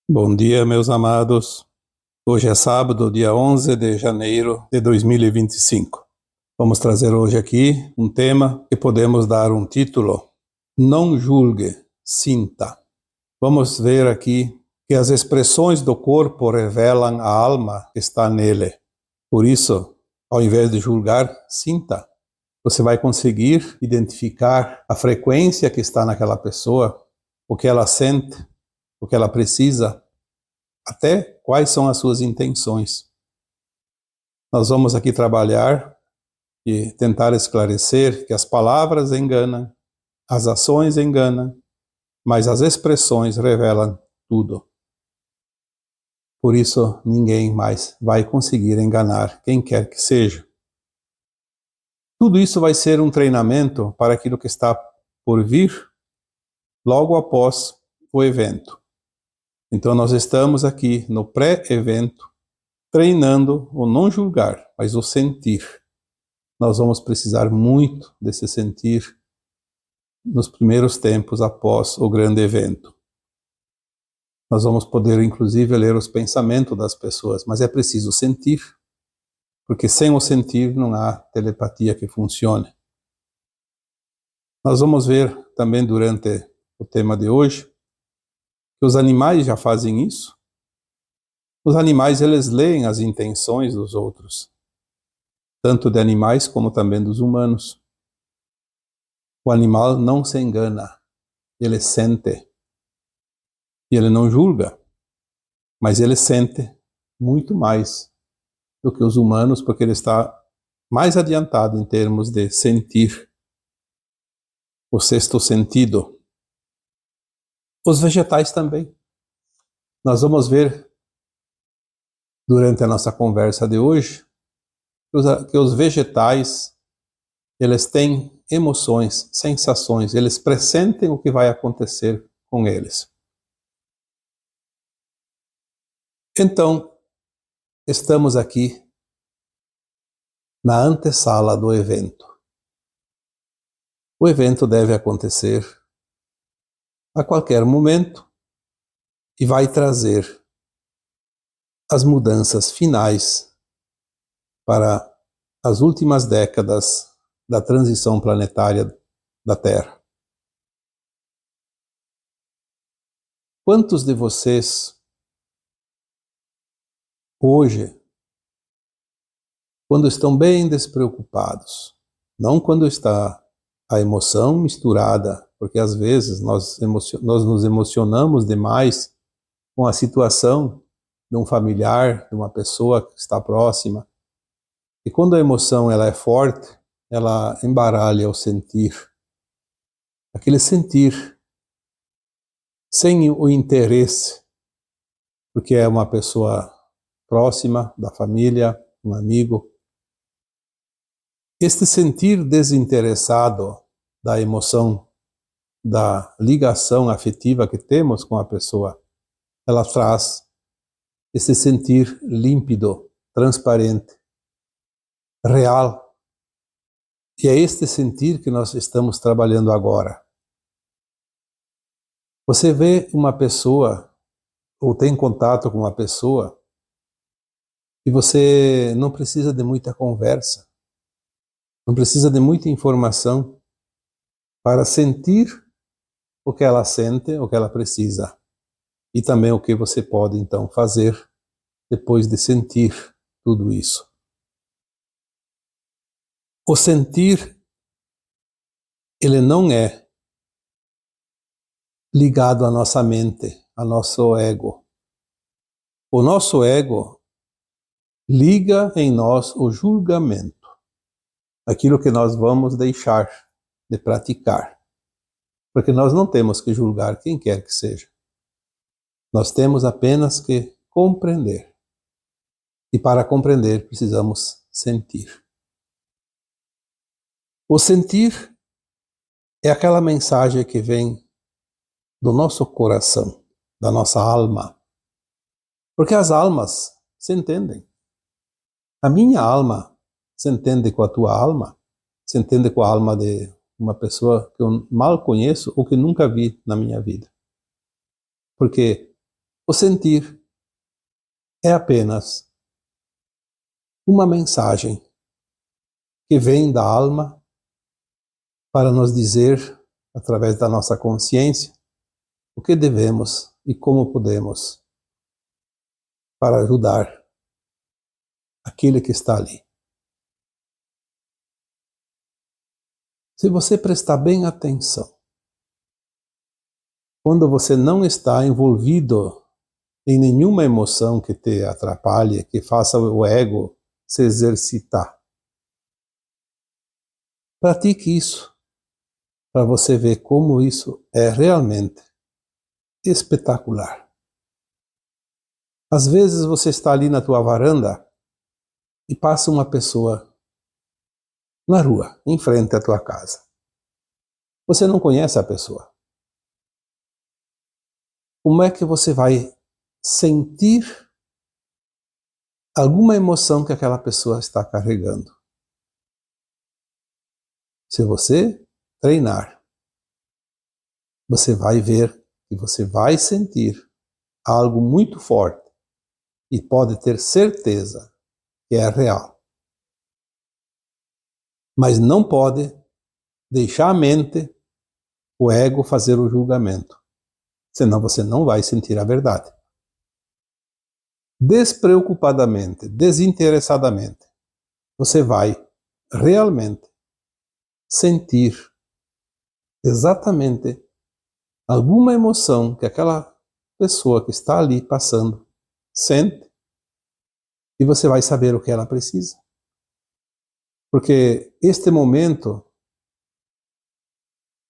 Bom dia, meus amados. Hoje é sábado, dia 11 de janeiro de 2025. Vamos trazer hoje aqui um tema que podemos dar um título: Não julgue, sinta. Vamos ver aqui que as expressões do corpo revelam a alma que está nele. Por isso, ao invés de julgar, sinta. Você vai conseguir identificar a frequência que está naquela pessoa, o que ela sente, o que ela precisa, até quais são as suas intenções. Nós vamos aqui trabalhar e tentar esclarecer que as palavras enganam, as ações enganam, mas as expressões revelam tudo. Por isso, ninguém mais vai conseguir enganar quem quer que seja. Tudo isso vai ser um treinamento para aquilo que está por vir logo após o evento. Então, nós estamos aqui no pré-evento, treinando o não julgar, mas o sentir. Nós vamos precisar muito desse sentir nos primeiros tempos após o grande evento. Nós vamos poder, inclusive, ler os pensamentos das pessoas, mas é preciso sentir, porque sem o sentir não há telepatia que funcione. Nós vamos ver também durante o tema de hoje que os animais já fazem isso. Os animais, eles leem as intenções dos outros, tanto de animais como também dos humanos. O animal não se engana, ele sente. E ele não julga, mas ele sente muito mais do que os humanos, porque ele está mais adiantado em termos de sentir, o sexto sentido. Os vegetais também. Nós vamos ver durante a nossa conversa de hoje que os vegetais, eles têm emoções, sensações, eles pressentem o que vai acontecer com eles. Então, estamos aqui na antessala do evento. O evento deve acontecer a qualquer momento e vai trazer as mudanças finais para as últimas décadas da transição planetária da Terra. Quantos de vocês hoje, quando estão bem despreocupados, não quando está a emoção misturada, porque às vezes nós nos emocionamos demais com a situação de um familiar, de uma pessoa que está próxima, e quando a emoção ela é forte, ela embaralha o sentir, aquele sentir sem o interesse, porque é uma pessoa próxima da família, um amigo. Este sentir desinteressado da emoção, da ligação afetiva que temos com a pessoa, ela traz esse sentir límpido, transparente, real. E é este sentir que nós estamos trabalhando agora. Você vê uma pessoa, ou tem contato com uma pessoa, e você não precisa de muita conversa, não precisa de muita informação para sentir o que ela sente, o que ela precisa. E também o que você pode, então, fazer depois de sentir tudo isso. O sentir, ele não é ligado à nossa mente, ao nosso ego. O nosso ego liga em nós o julgamento, aquilo que nós vamos deixar de praticar. Porque nós não temos que julgar quem quer que seja. Nós temos apenas que compreender. E para compreender, precisamos sentir. O sentir é aquela mensagem que vem do nosso coração, da nossa alma. Porque as almas se entendem. A minha alma se entende com a tua alma, se entende com a alma de uma pessoa que eu mal conheço ou que nunca vi na minha vida. Porque O sentir é apenas uma mensagem que vem da alma para nos dizer, através da nossa consciência, o que devemos e como podemos para ajudar aquele que está ali. Se você prestar bem atenção, quando você não está envolvido em nenhuma emoção que te atrapalhe, que faça o ego se exercitar, pratique isso para você ver como isso é realmente espetacular. Às vezes você está ali na tua varanda e passa uma pessoa na rua, em frente à tua casa. Você não conhece a pessoa. Como é que você vai sentir alguma emoção que aquela pessoa está carregando? Se você treinar, você vai ver e você vai sentir algo muito forte e pode ter certeza que é real. Mas não pode deixar a mente, o ego, fazer o julgamento. Senão você não vai sentir a verdade. Despreocupadamente, desinteressadamente, você vai realmente sentir exatamente alguma emoção que aquela pessoa que está ali passando sente, e você vai saber o que ela precisa. Porque este momento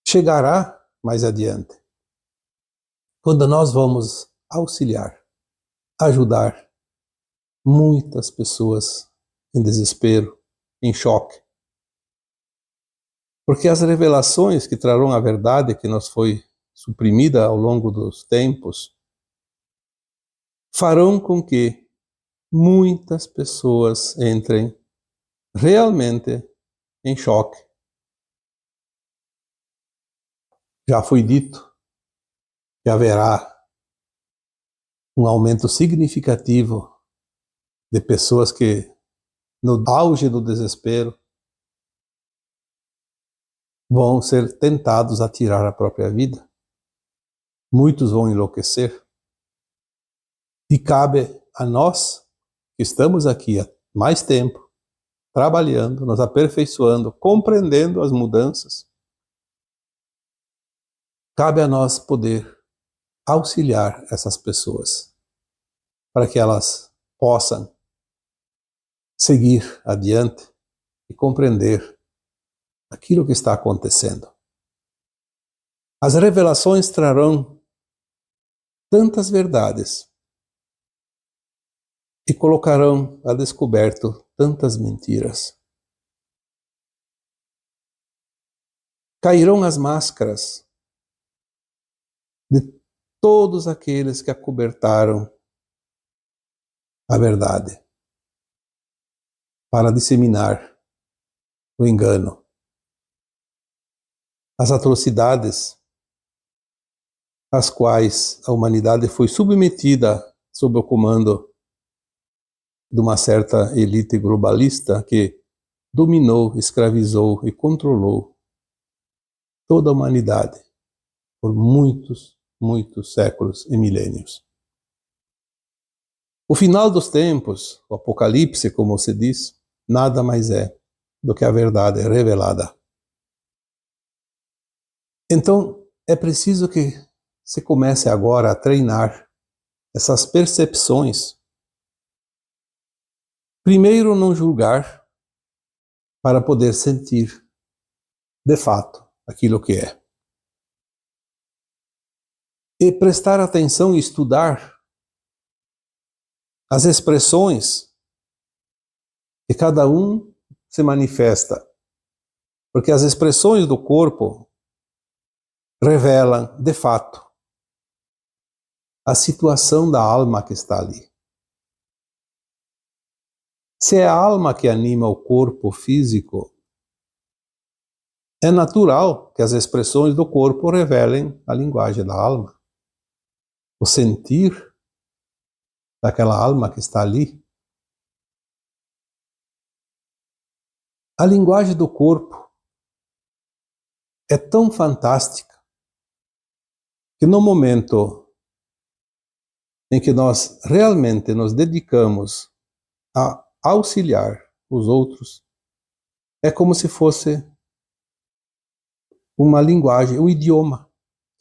chegará mais adiante, quando nós vamos auxiliar, ajudar muitas pessoas em desespero, em choque. Porque as revelações que trarão a verdade que nos foi suprimida ao longo dos tempos farão com que muitas pessoas entrem realmente em choque. Já foi dito que haverá um aumento significativo de pessoas que, no auge do desespero, vão ser tentados a tirar a própria vida. Muitos vão enlouquecer. E cabe a nós, que estamos aqui há mais tempo, trabalhando, nos aperfeiçoando, compreendendo as mudanças, cabe a nós poder auxiliar essas pessoas para que elas possam seguir adiante e compreender aquilo que está acontecendo. As revelações trarão tantas verdades e colocarão a descoberto tantas mentiras. Cairão as máscaras de todos aqueles que acobertaram a verdade para disseminar o engano. As atrocidades às quais a humanidade foi submetida sob o comando de uma certa elite globalista que dominou, escravizou e controlou toda a humanidade por muitos, muitos séculos e milênios. O final dos tempos, o Apocalipse, como se diz, nada mais é do que a verdade revelada. Então, é preciso que se comece agora a treinar essas percepções. Primeiro, não julgar, para poder sentir, de fato, aquilo que é. E prestar atenção e estudar as expressões que cada um se manifesta. Porque as expressões do corpo revelam, de fato, a situação da alma que está ali. Se é a alma que anima o corpo físico, é natural que as expressões do corpo revelem a linguagem da alma. O sentir daquela alma que está ali. A linguagem do corpo é tão fantástica que no momento em que nós realmente nos dedicamos a auxiliar os outros, é como se fosse uma linguagem, um idioma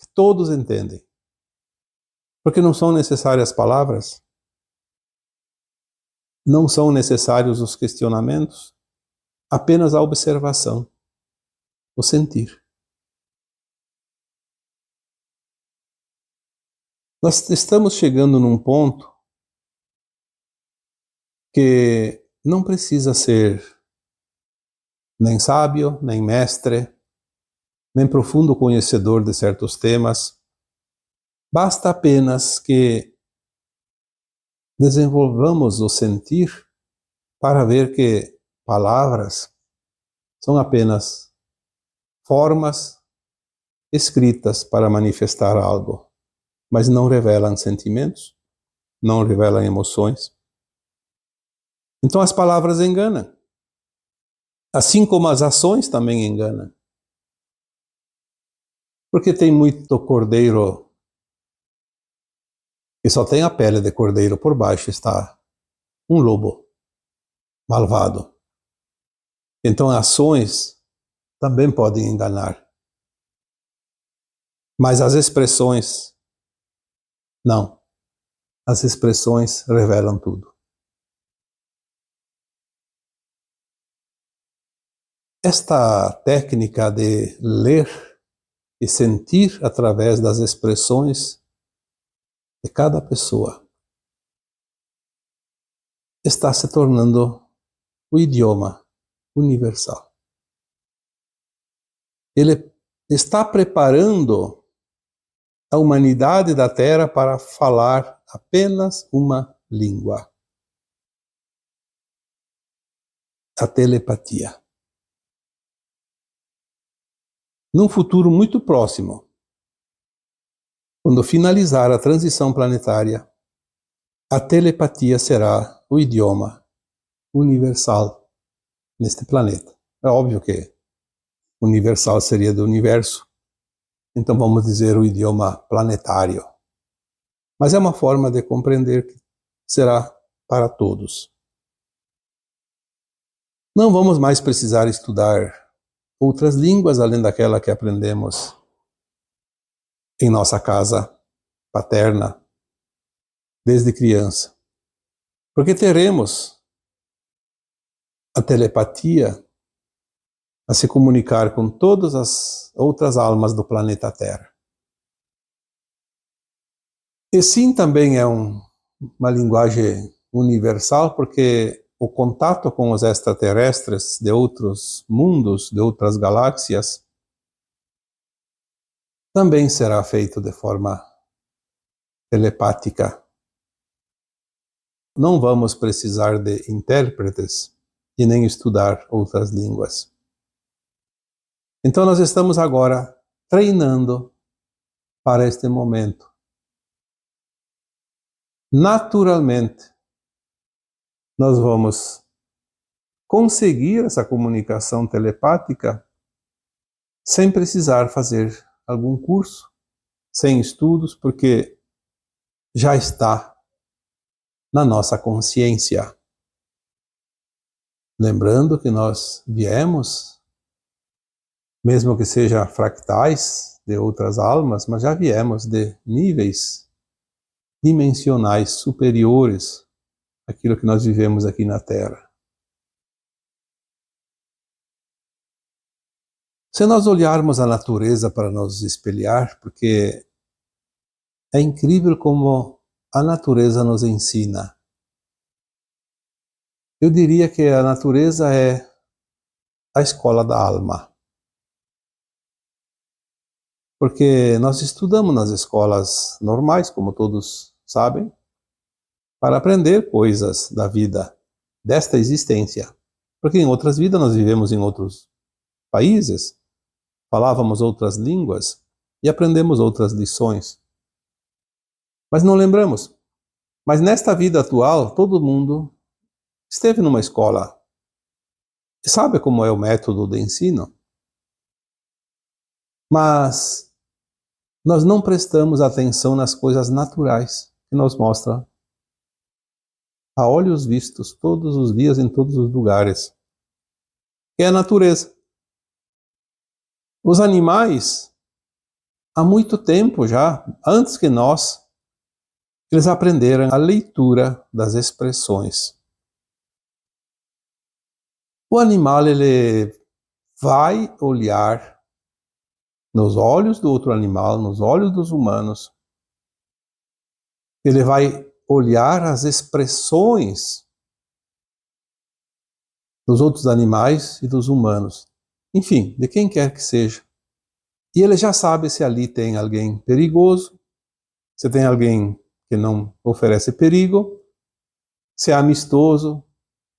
que todos entendem. Porque não são necessárias palavras, não são necessários os questionamentos, apenas a observação, o sentir. Nós estamos chegando num ponto que não precisa ser nem sábio, nem mestre, nem profundo conhecedor de certos temas. Basta apenas que desenvolvamos o sentir para ver que palavras são apenas formas escritas para manifestar algo, mas não revelam sentimentos, não revelam emoções. Então as palavras enganam, assim como as ações também enganam. Porque tem muito cordeiro que só tem a pele de cordeiro, por baixo está um lobo malvado. Então ações também podem enganar. Mas as expressões, não. As expressões revelam tudo. Esta técnica de ler e sentir através das expressões de cada pessoa está se tornando o idioma universal. Ele está preparando a humanidade da Terra para falar apenas uma língua: a telepatia. Num futuro muito próximo, quando finalizar a transição planetária, a telepatia será o idioma universal neste planeta. É óbvio que universal seria do universo, então vamos dizer o idioma planetário. Mas é uma forma de compreender que será para todos. Não vamos mais precisar estudar outras línguas além daquela que aprendemos em nossa casa paterna desde criança. Porque teremos a telepatia a se comunicar com todas as outras almas do planeta Terra. E sim, também é uma linguagem universal, porque o contato com os extraterrestres de outros mundos, de outras galáxias, também será feito de forma telepática. Não vamos precisar de intérpretes e nem estudar outras línguas. Então nós estamos agora treinando para este momento. Naturalmente, nós vamos conseguir essa comunicação telepática sem precisar fazer algum curso, sem estudos, porque já está na nossa consciência. Lembrando que nós viemos, mesmo que sejam fractais de outras almas, mas já viemos de níveis dimensionais superiores àquilo que nós vivemos aqui na Terra. Se nós olharmos a natureza para nos espelhar, porque é incrível como a natureza nos ensina. Eu diria que a natureza é a escola da alma. Porque nós estudamos nas escolas normais, como todos sabem, para aprender coisas da vida, desta existência. Porque em outras vidas nós vivemos em outros países, falávamos outras línguas e aprendemos outras lições. Mas não lembramos. Mas nesta vida atual, todo mundo esteve numa escola. E sabe como é o método de ensino? Mas nós não prestamos atenção nas coisas naturais que nos mostra a olhos vistos todos os dias em todos os lugares. Que é a natureza. Os animais, há muito tempo já, antes que nós, eles aprenderam a leitura das expressões. O animal, ele vai olhar nos olhos do outro animal, nos olhos dos humanos. Ele vai olhar as expressões dos outros animais e dos humanos. Enfim, de quem quer que seja. E ele já sabe se ali tem alguém perigoso, se tem alguém que não oferece perigo, se é amistoso,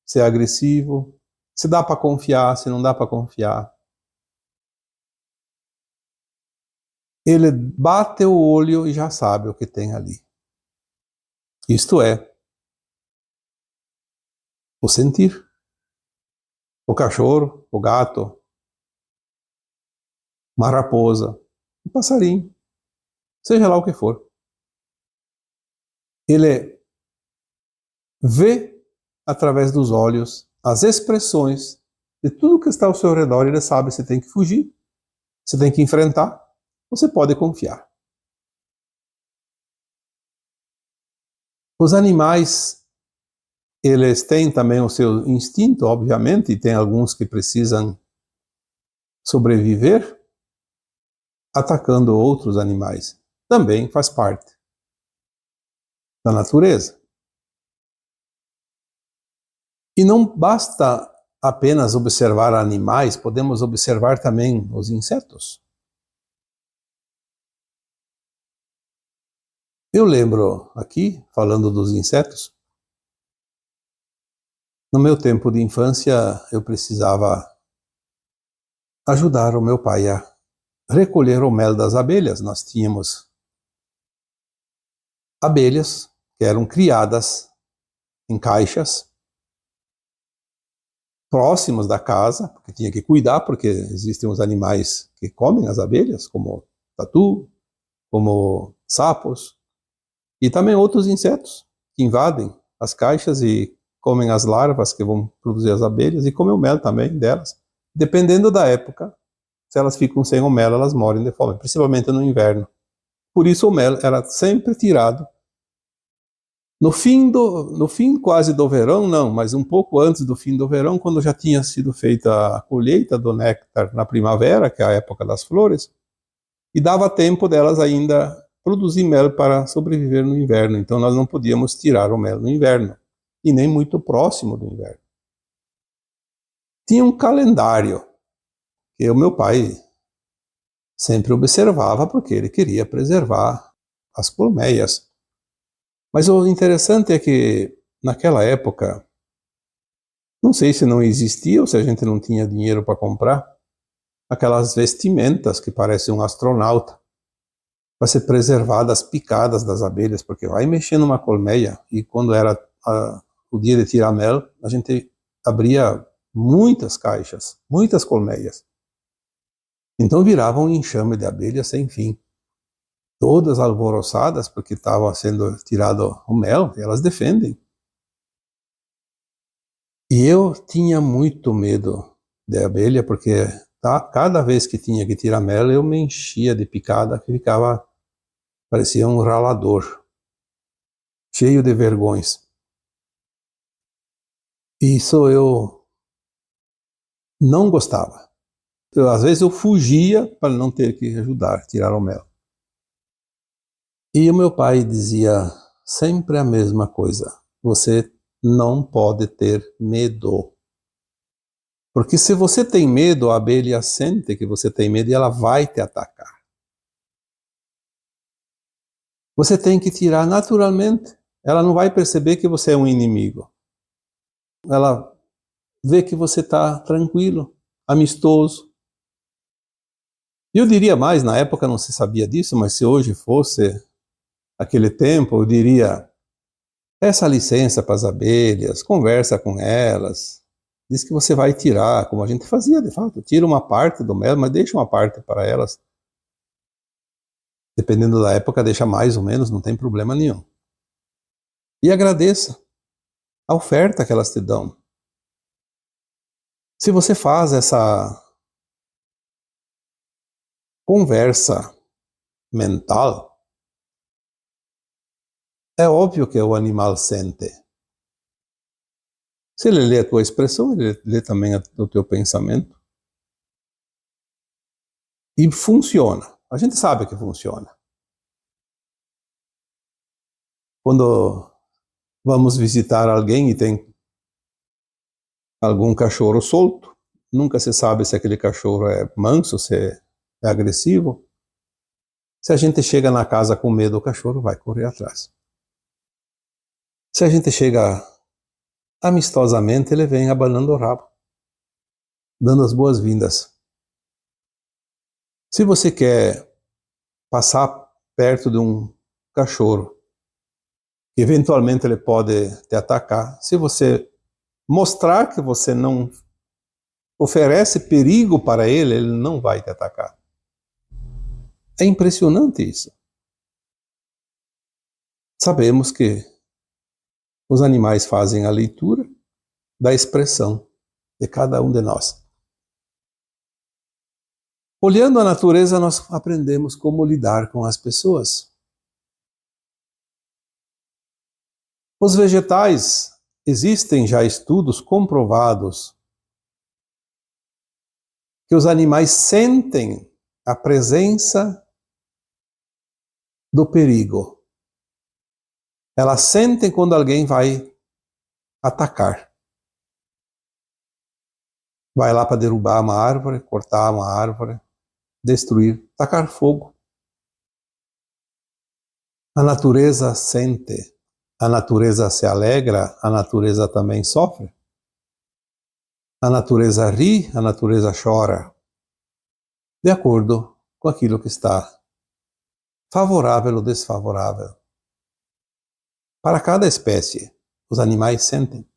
se é agressivo, se dá para confiar, se não dá para confiar. Ele bate o olho e já sabe o que tem ali. Isto é, o sentir. O cachorro, o gato, uma raposa, um passarinho, seja lá o que for. Ele vê através dos olhos as expressões de tudo que está ao seu redor e ele sabe se tem que fugir, se tem que enfrentar, você pode confiar. Os animais, eles têm também o seu instinto, obviamente, e tem alguns que precisam sobreviver atacando outros animais. Também faz parte da natureza. E não basta apenas observar animais, podemos observar também os insetos. Eu lembro aqui, falando dos insetos, no meu tempo de infância eu precisava ajudar o meu pai a recolher o mel das abelhas. Nós tínhamos abelhas que eram criadas em caixas próximos da casa, porque tinha que cuidar, porque existem os animais que comem as abelhas, como tatu, como sapos, e também outros insetos que invadem as caixas e comem as larvas que vão produzir as abelhas e comem o mel também delas. Dependendo da época, se elas ficam sem o mel, elas morrem de fome, principalmente no inverno. Por isso o mel era sempre tirado no fim quase do verão, não, mas um pouco antes do fim do verão, quando já tinha sido feita a colheita do néctar na primavera, que é a época das flores, e dava tempo delas ainda produzir mel para sobreviver no inverno. Então nós não podíamos tirar o mel no inverno, e nem muito próximo do inverno. Tinha um calendário que o meu pai sempre observava, porque ele queria preservar as colmeias. Mas o interessante é que, naquela época, não sei se não existia ou se a gente não tinha dinheiro para comprar, aquelas vestimentas que parecem um astronauta, para ser preservar das picadas das abelhas, porque vai mexer numa colmeia, e quando era o dia de tirar mel, a gente abria muitas caixas, muitas colmeias. Então virava um enxame de abelhas sem fim. Todas alvoroçadas, porque estava sendo tirado o mel, e elas defendem. E eu tinha muito medo de abelha, porque cada vez que tinha que tirar mel, eu me enchia de picada, que parecia um ralador, cheio de vergões. Isso eu não gostava. Às vezes eu fugia para não ter que ajudar, tirar o mel. E o meu pai dizia sempre a mesma coisa: você não pode ter medo. Porque se você tem medo, a abelha sente que você tem medo e ela vai te atacar. Você tem que tirar naturalmente. Ela não vai perceber que você é um inimigo. Ela vê que você está tranquilo, amistoso. E eu diria mais, na época não se sabia disso, mas se hoje fosse aquele tempo, eu diria: Peça licença para as abelhas, conversa com elas, diz que você vai tirar, como a gente fazia de fato, tira uma parte do mel, mas deixa uma parte para elas. Dependendo da época, deixa mais ou menos, não tem problema nenhum. E agradeça a oferta que elas te dão. Se você faz essa conversa mental, é óbvio que o animal sente. Se ele lê a tua expressão, ele lê também o teu pensamento. E funciona. A gente sabe que funciona. Quando vamos visitar alguém e tem algum cachorro solto, nunca se sabe se aquele cachorro é manso, se é agressivo. Se a gente chega na casa com medo, o cachorro vai correr atrás. Se a gente chega amistosamente, ele vem abanando o rabo, dando as boas-vindas. Se você quer passar perto de um cachorro, eventualmente ele pode te atacar. Se você mostrar que você não oferece perigo para ele, ele não vai te atacar. É impressionante isso. Sabemos que os animais fazem a leitura da expressão de cada um de nós. Olhando a natureza, nós aprendemos como lidar com as pessoas. Os vegetais, existem já estudos comprovados que os animais sentem a presença do perigo. Elas sentem quando alguém vai atacar. Vai lá para derrubar uma árvore, cortar uma árvore, destruir, tacar fogo. A natureza sente, a natureza se alegra, a natureza também sofre. A natureza ri, a natureza chora, de acordo com aquilo que está favorável ou desfavorável. Para cada espécie, os animais sentem.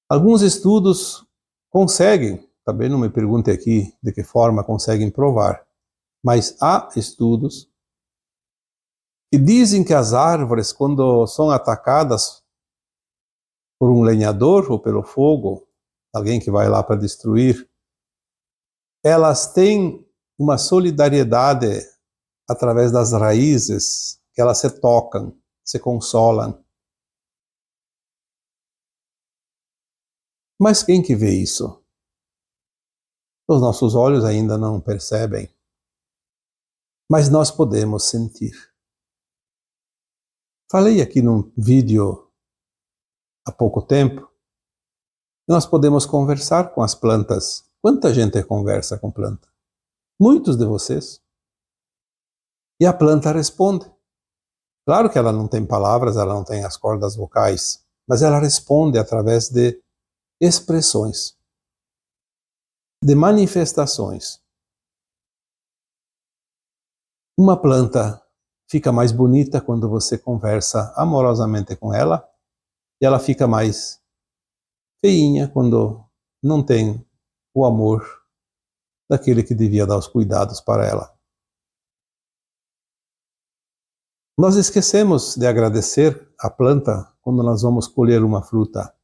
Alguns estudos conseguem, também não me pergunte aqui de que forma conseguem provar, mas há estudos que dizem que as árvores, quando são atacadas por um lenhador ou pelo fogo, alguém que vai lá para destruir, elas têm uma solidariedade através das raízes, que elas se tocam, se consolam. Mas quem que vê isso? Os nossos olhos ainda não percebem, mas nós podemos sentir. Falei aqui num vídeo há pouco tempo, nós podemos conversar com as plantas. Quanta gente conversa com planta? Muitos de vocês. E a planta responde. Claro que ela não tem palavras, ela não tem as cordas vocais, mas ela responde através de expressões, de manifestações. Uma planta fica mais bonita quando você conversa amorosamente com ela, e ela fica mais feinha quando não tem o amor daquele que devia dar os cuidados para ela. Nós esquecemos de agradecer a planta quando nós vamos colher uma fruta.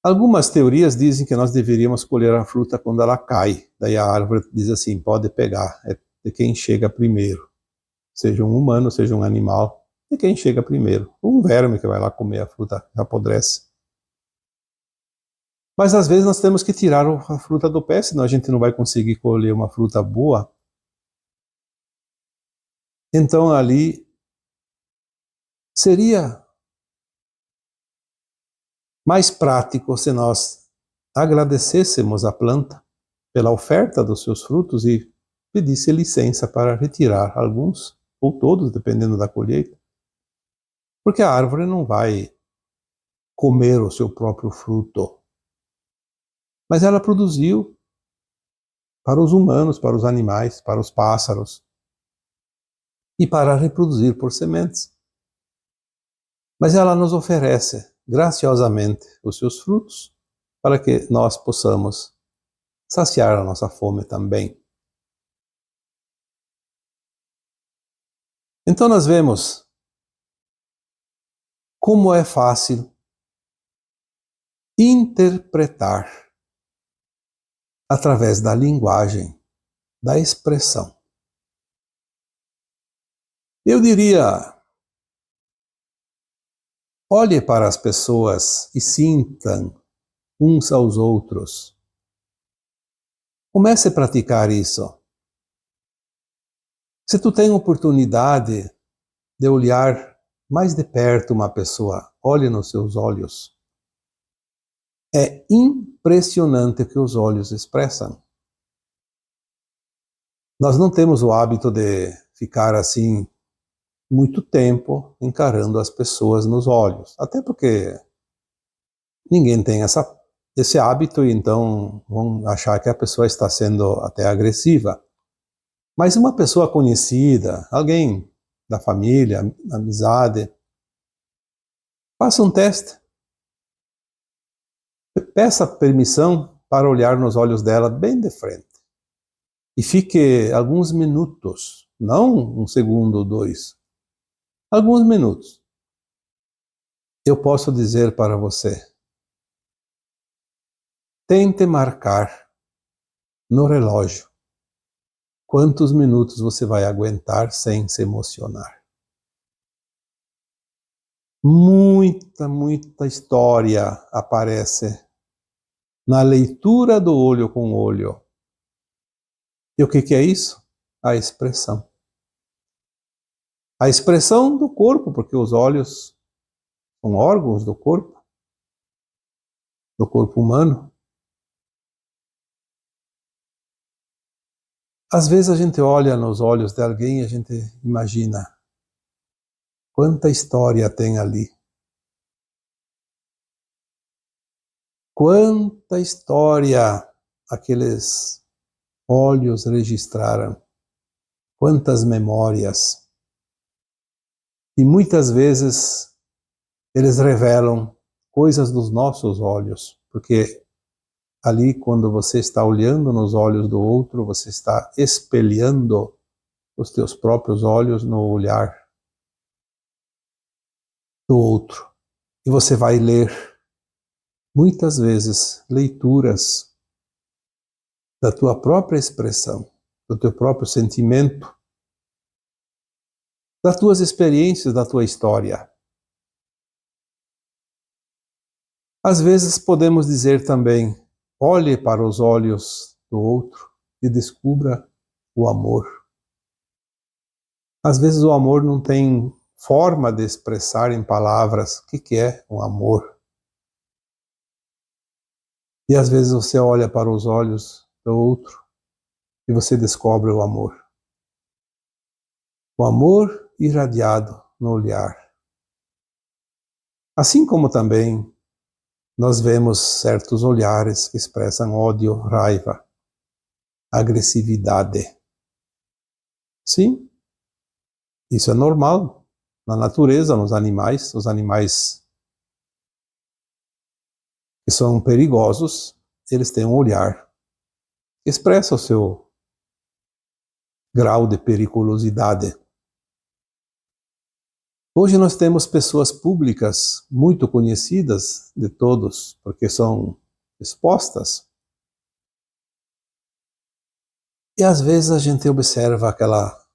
Algumas teorias dizem que nós deveríamos colher a fruta quando ela cai. Daí a árvore diz assim, pode pegar, é de quem chega primeiro. Seja um humano, seja um animal, de quem chega primeiro. Um verme que vai lá comer a fruta, apodrece. Mas às vezes nós temos que tirar a fruta do pé, senão a gente não vai conseguir colher uma fruta boa. Então ali seria mais prático se nós agradecêssemos a planta pela oferta dos seus frutos e pedisse licença para retirar alguns, ou todos, dependendo da colheita. Porque a árvore não vai comer o seu próprio fruto. Mas ela produziu para os humanos, para os animais, para os pássaros e para reproduzir por sementes. Mas ela nos oferece graciosamente os seus frutos para que nós possamos saciar a nossa fome também. Então nós vemos como é fácil interpretar através da linguagem, da expressão. Eu diria, olhe para as pessoas e sintam uns aos outros. Comece a praticar isso. Se tu tem oportunidade de olhar mais de perto uma pessoa, olhe nos seus olhos. É impressionante o que os olhos expressam. Nós não temos o hábito de ficar assim muito tempo encarando as pessoas nos olhos, até porque ninguém tem esse hábito e então vão achar que a pessoa está sendo até agressiva. Mas uma pessoa conhecida, alguém da família, amizade, faça um teste. Peça permissão para olhar nos olhos dela bem de frente. E fique alguns minutos, não um segundo ou dois, alguns minutos. Eu posso dizer para você, tente marcar no relógio quantos minutos você vai aguentar sem se emocionar. Muita história aparece na leitura do olho com olho. E o que é isso? A expressão. A expressão do corpo, porque os olhos são órgãos do corpo humano. Às vezes a gente olha nos olhos de alguém e a gente imagina quanta história tem ali. Quanta história aqueles olhos registraram. Quantas memórias. E muitas vezes eles revelam coisas dos nossos olhos, porque ali, quando você está olhando nos olhos do outro, você está espelhando os teus próprios olhos no olhar do outro. E você vai ler, muitas vezes, leituras da tua própria expressão, do teu próprio sentimento, das tuas experiências, da tua história. Às vezes podemos dizer também, olhe para os olhos do outro e descubra o amor. Às vezes o amor não tem forma de expressar em palavras o que é o amor. E às vezes você olha para os olhos do outro e você descobre o amor. O amor irradiado no olhar. Assim como também nós vemos certos olhares que expressam ódio, raiva, agressividade. Sim, isso é normal na natureza, nos animais. Os animais que são perigosos, eles têm um olhar que expressa o seu grau de periculosidade. Hoje nós temos pessoas públicas muito conhecidas de todos, porque são expostas. E às vezes a gente observa aquela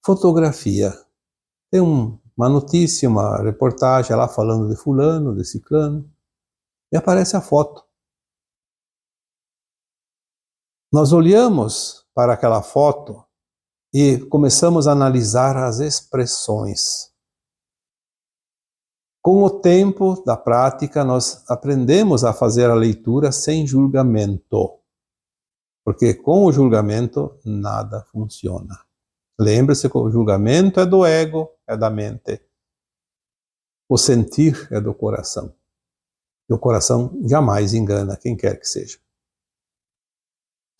fotografia. Tem uma notícia, uma reportagem lá falando de fulano, de ciclano, e aparece a foto. Nós olhamos para aquela foto e começamos a analisar as expressões. Com o tempo da prática, nós aprendemos a fazer a leitura sem julgamento. Porque com o julgamento, nada funciona. Lembre-se que o julgamento é do ego, é da mente. O sentir é do coração. E o coração jamais engana quem quer que seja.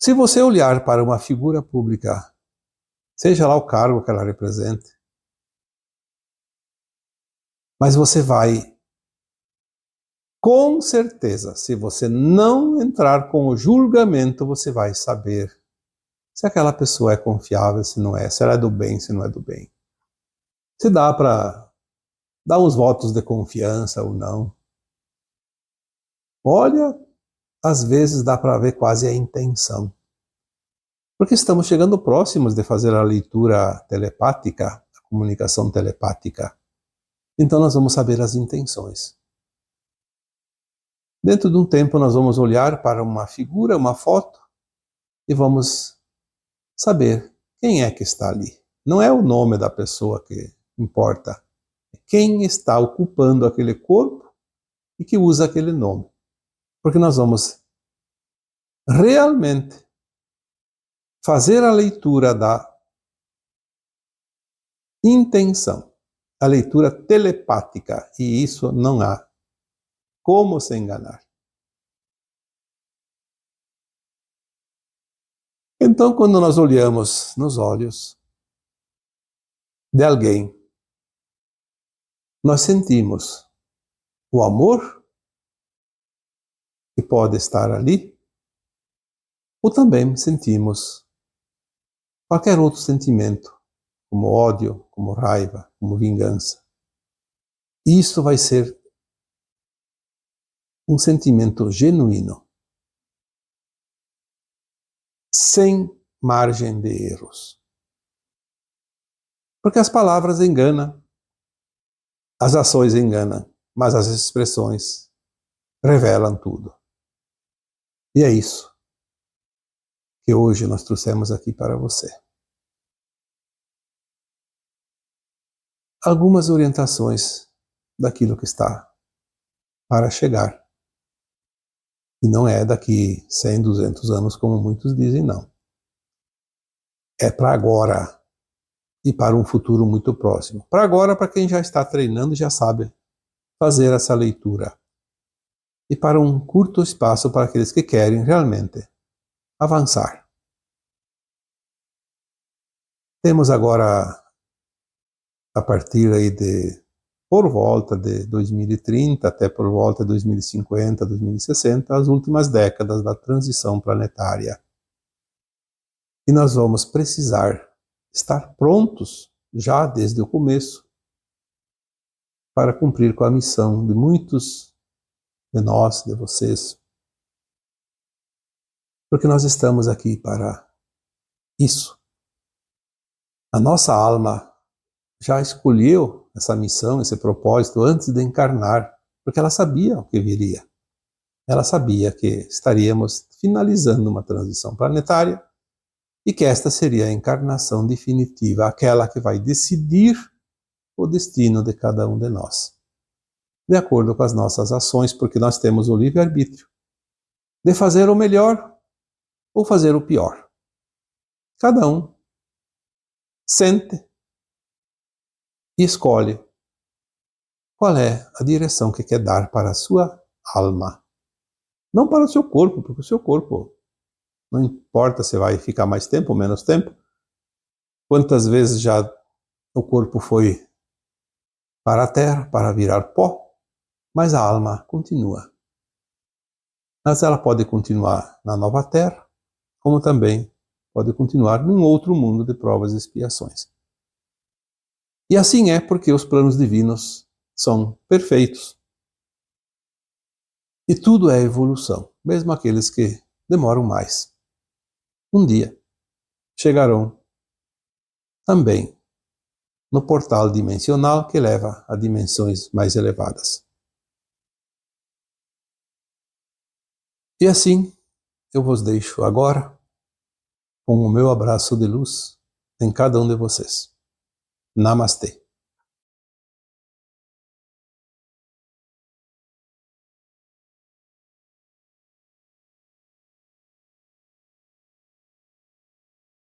Se você olhar para uma figura pública, seja lá o cargo que ela represente, Mas você vai, com certeza, se você não entrar com o julgamento, você vai saber se aquela pessoa é confiável, se não é, se ela é do bem, se não é do bem. Se dá para dar uns votos de confiança ou não. Olha, às vezes dá para ver quase a intenção. Porque estamos chegando próximos de fazer a leitura telepática, a comunicação telepática. Então nós vamos saber as intenções. Dentro de um tempo nós vamos olhar para uma figura, uma foto, e vamos saber quem é que está ali. Não é o nome da pessoa que importa, é quem está ocupando aquele corpo e que usa aquele nome. Porque nós vamos realmente fazer a leitura da intenção, a leitura telepática, e isso não há como se enganar. Então, quando nós olhamos nos olhos de alguém, nós sentimos o amor que pode estar ali, ou também sentimos qualquer outro sentimento, como ódio, como raiva, como vingança. Isso vai ser um sentimento genuíno, sem margem de erros. Porque as palavras enganam, as ações enganam, mas as expressões revelam tudo. E é isso que hoje nós trouxemos aqui para você. Algumas orientações daquilo que está para chegar. E não é daqui 100, 200 anos, como muitos dizem, não. É para agora e para um futuro muito próximo. Para agora, para quem já está treinando e já sabe fazer essa leitura. E para um curto espaço para aqueles que querem realmente avançar. Temos agora, a partir aí de, por volta de 2030 até por volta de 2050, 2060, as últimas décadas da transição planetária. E nós vamos precisar estar prontos, já desde o começo, para cumprir com a missão de muitos de nós, de vocês. Porque nós estamos aqui para isso. A nossa alma já escolheu essa missão, esse propósito, antes de encarnar, porque ela sabia o que viria. Ela sabia que estaríamos finalizando uma transição planetária e que esta seria a encarnação definitiva, aquela que vai decidir o destino de cada um de nós, de acordo com as nossas ações, porque nós temos o livre-arbítrio de fazer o melhor ou fazer o pior. Cada um sente e escolhe qual é a direção que quer dar para a sua alma. Não para o seu corpo, porque o seu corpo não importa se vai ficar mais tempo ou menos tempo. Quantas vezes já o corpo foi para a terra, para virar pó, mas a alma continua. Mas ela pode continuar na nova terra, como também pode continuar num outro mundo de provas e expiações. E assim é porque os planos divinos são perfeitos. E tudo é evolução, mesmo aqueles que demoram mais. Um dia chegarão também no portal dimensional que leva a dimensões mais elevadas. E assim, eu vos deixo agora com o meu abraço de luz em cada um de vocês. Namastê.